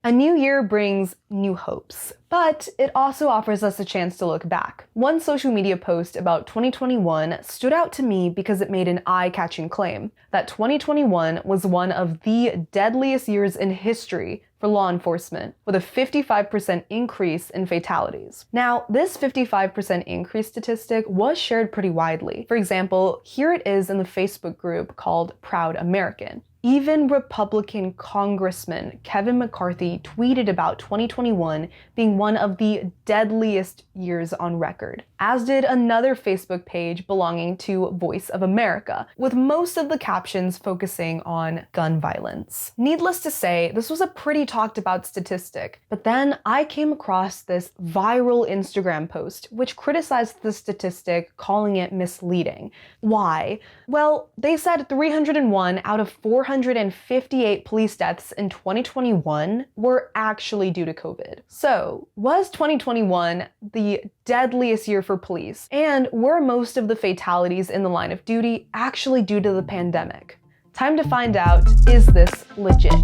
A new year brings new hopes, but it also offers us a chance to look back. One social media post about 2021 stood out to me because it made an eye-catching claim that 2021 was one of the deadliest years in history for law enforcement, with a 55% increase in fatalities. Now, this 55% increase statistic was shared pretty widely. For example, here it is in the Facebook group called Proud American. Even Republican Congressman Kevin McCarthy tweeted about 2021 being one of the deadliest years on record, as did another Facebook page belonging to Voice of America, with most of the captions focusing on gun violence. Needless to say, this was a pretty talked about statistic, but then I came across this viral Instagram post which criticized the statistic, calling it misleading. Why? Well, they said 301 out of 458 police deaths in 2021 were actually due to COVID. So, was 2021 the deadliest year for police? And were most of the fatalities in the line of duty actually due to the pandemic? Time to find out, is this legit?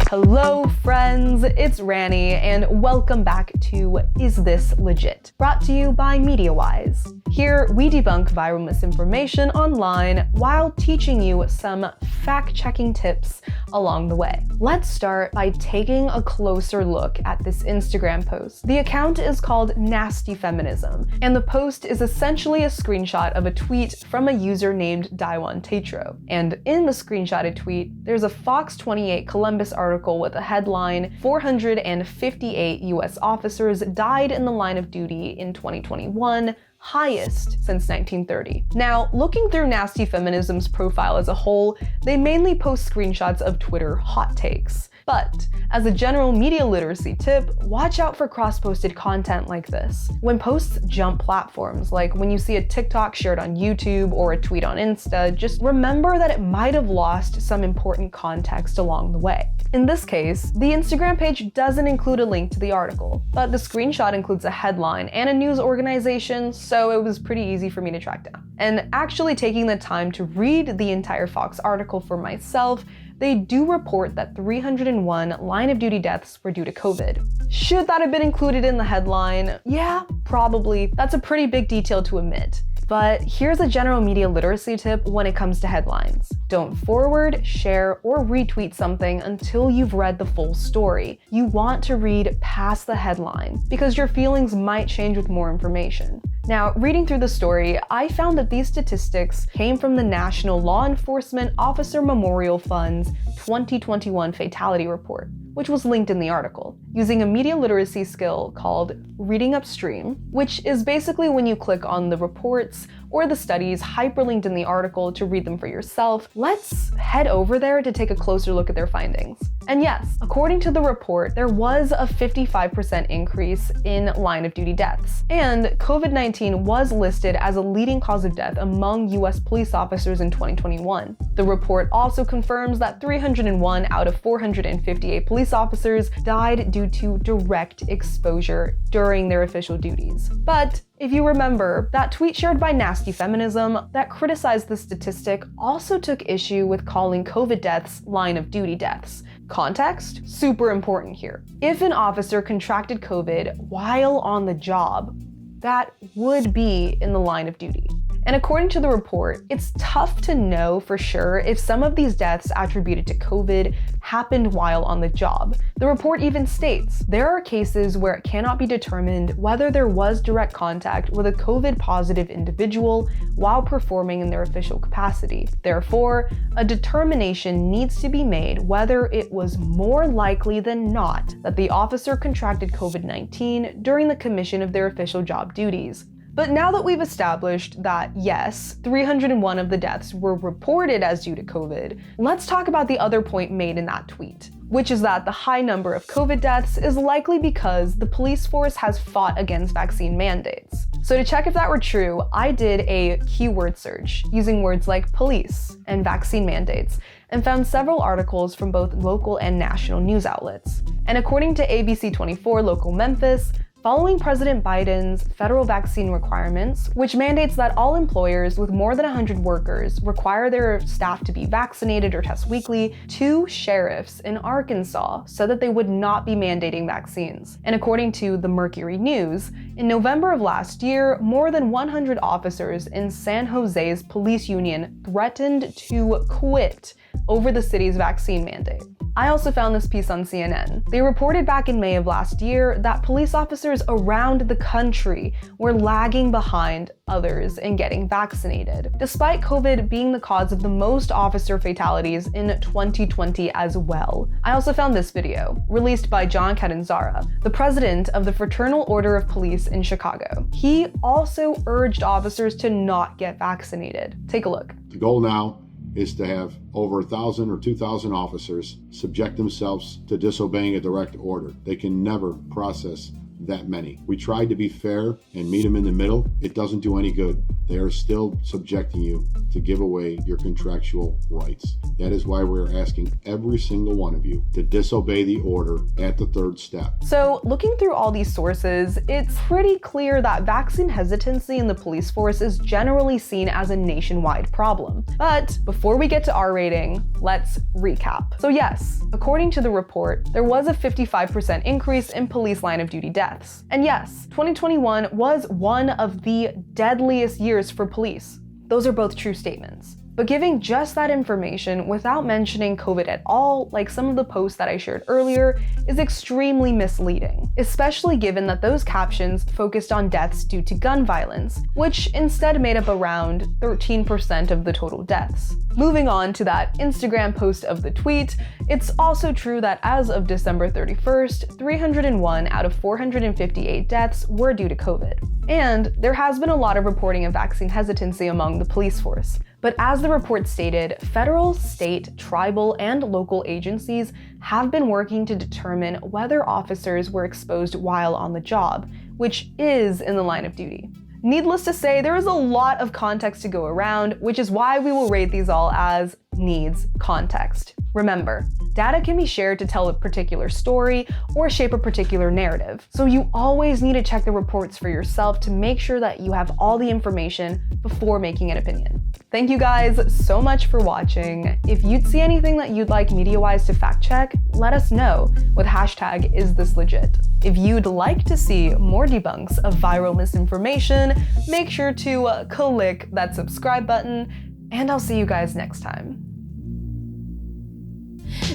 Hello friends, it's Rani, and welcome back to Is This Legit? Brought to you by MediaWise. Here, we debunk viral misinformation online while teaching you some fact-checking tips along the way. Let's start by taking a closer look at this Instagram post. The account is called Nasty Feminism, and the post is essentially a screenshot of a tweet from a user named Daiwan Tatro. And in the screenshotted tweet, there's a Fox 28 Columbus article with a headline, 458 US officers died in the line of duty in 2021, highest since 1930. Now, looking through Nasty Feminism's profile as a whole, they mainly post screenshots of Twitter hot takes. But as a general media literacy tip, watch out for cross-posted content like this. When posts jump platforms, like when you see a TikTok shared on YouTube or a tweet on Insta, just remember that it might have lost some important context along the way. In this case, the Instagram page doesn't include a link to the article, but the screenshot includes a headline and a news organization, so it was pretty easy for me to track down. And actually taking the time to read the entire Fox article for myself, they do report that 301 line of duty deaths were due to COVID. Should that have been included in the headline? Yeah, probably. That's a pretty big detail to omit. But here's a general media literacy tip when it comes to headlines. Don't forward, share, or retweet something until you've read the full story. You want to read past the headline because your feelings might change with more information. Now, reading through the story, I found that these statistics came from the National Law Enforcement Officer Memorial Fund's 2021 Fatality Report, which was linked in the article, using a media literacy skill called reading upstream, which is basically when you click on the reports or the studies hyperlinked in the article to read them for yourself. Let's head over there to take a closer look at their findings. And yes, according to the report, there was a 55% increase in line of duty deaths, and COVID-19 was listed as a leading cause of death among US police officers in 2021. The report also confirms that 301 out of 458 police officers died due to direct exposure during their official duties. But if you remember, that tweet shared by Nasty Feminism that criticized the statistic also took issue with calling COVID deaths line of duty deaths. Context? Super important here. If an officer contracted COVID while on the job, that would be in the line of duty. And according to the report, it's tough to know for sure if some of these deaths attributed to COVID happened while on the job. The report even states there are cases where it cannot be determined whether there was direct contact with a COVID-positive individual while performing in their official capacity. Therefore, a determination needs to be made whether it was more likely than not that the officer contracted COVID-19 during the commission of their official job duties. But now that we've established that, yes, 301 of the deaths were reported as due to COVID, let's talk about the other point made in that tweet, which is that the high number of COVID deaths is likely because the police force has fought against vaccine mandates. So to check if that were true, I did a keyword search using words like police and vaccine mandates, and found several articles from both local and national news outlets. And according to ABC 24 Local Memphis, Following President Biden's federal vaccine requirements, which mandates that all employers with more than 100 workers require their staff to be vaccinated or test weekly, 2 sheriffs in Arkansas said that they would not be mandating vaccines. And according to the Mercury News, in November of last year, more than 100 officers in San Jose's police union threatened to quit over the city's vaccine mandate. I also found this piece on CNN. They reported back in May of last year that police officers around the country were lagging behind others in getting vaccinated, despite COVID being the cause of the most officer fatalities in 2020 as well. I also found this video, released by John Catanzara, the president of the Fraternal Order of Police in Chicago. He also urged officers to not get vaccinated. Take a look. The goal now is to have over 1,000 or 2,000 officers subject themselves to disobeying a direct order. They can never process that many. We tried to be fair and meet them in the middle. It doesn't do any good. They are still subjecting you to give away your contractual rights. That is why we're asking every single one of you to disobey the order at the 3rd step. So, looking through all these sources, it's pretty clear that vaccine hesitancy in the police force is generally seen as a nationwide problem. But before we get to our rating, let's recap. So yes, according to the report, there was a 55% increase in police line of duty deaths. And yes, 2021 was one of the deadliest years for police. Those are both true statements. But giving just that information without mentioning COVID at all, like some of the posts that I shared earlier, is extremely misleading, especially given that those captions focused on deaths due to gun violence, which instead made up around 13% of the total deaths. Moving on to that Instagram post of the tweet, it's also true that as of December 31st, 301 out of 458 deaths were due to COVID. And there has been a lot of reporting of vaccine hesitancy among the police force. But as the report stated, federal, state, tribal, and local agencies have been working to determine whether officers were exposed while on the job, which is in the line of duty. Needless to say, there is a lot of context to go around, which is why we will rate these all as needs context. Remember, data can be shared to tell a particular story or shape a particular narrative, so you always need to check the reports for yourself to make sure that you have all the information before making an opinion. Thank you guys so much for watching. If you'd see anything that you'd like MediaWise to fact check, let us know with hashtag #IsThisLegit. If you'd like to see more debunks of viral misinformation, make sure to click that subscribe button, and I'll see you guys next time.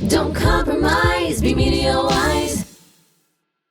Don't compromise, be media wise.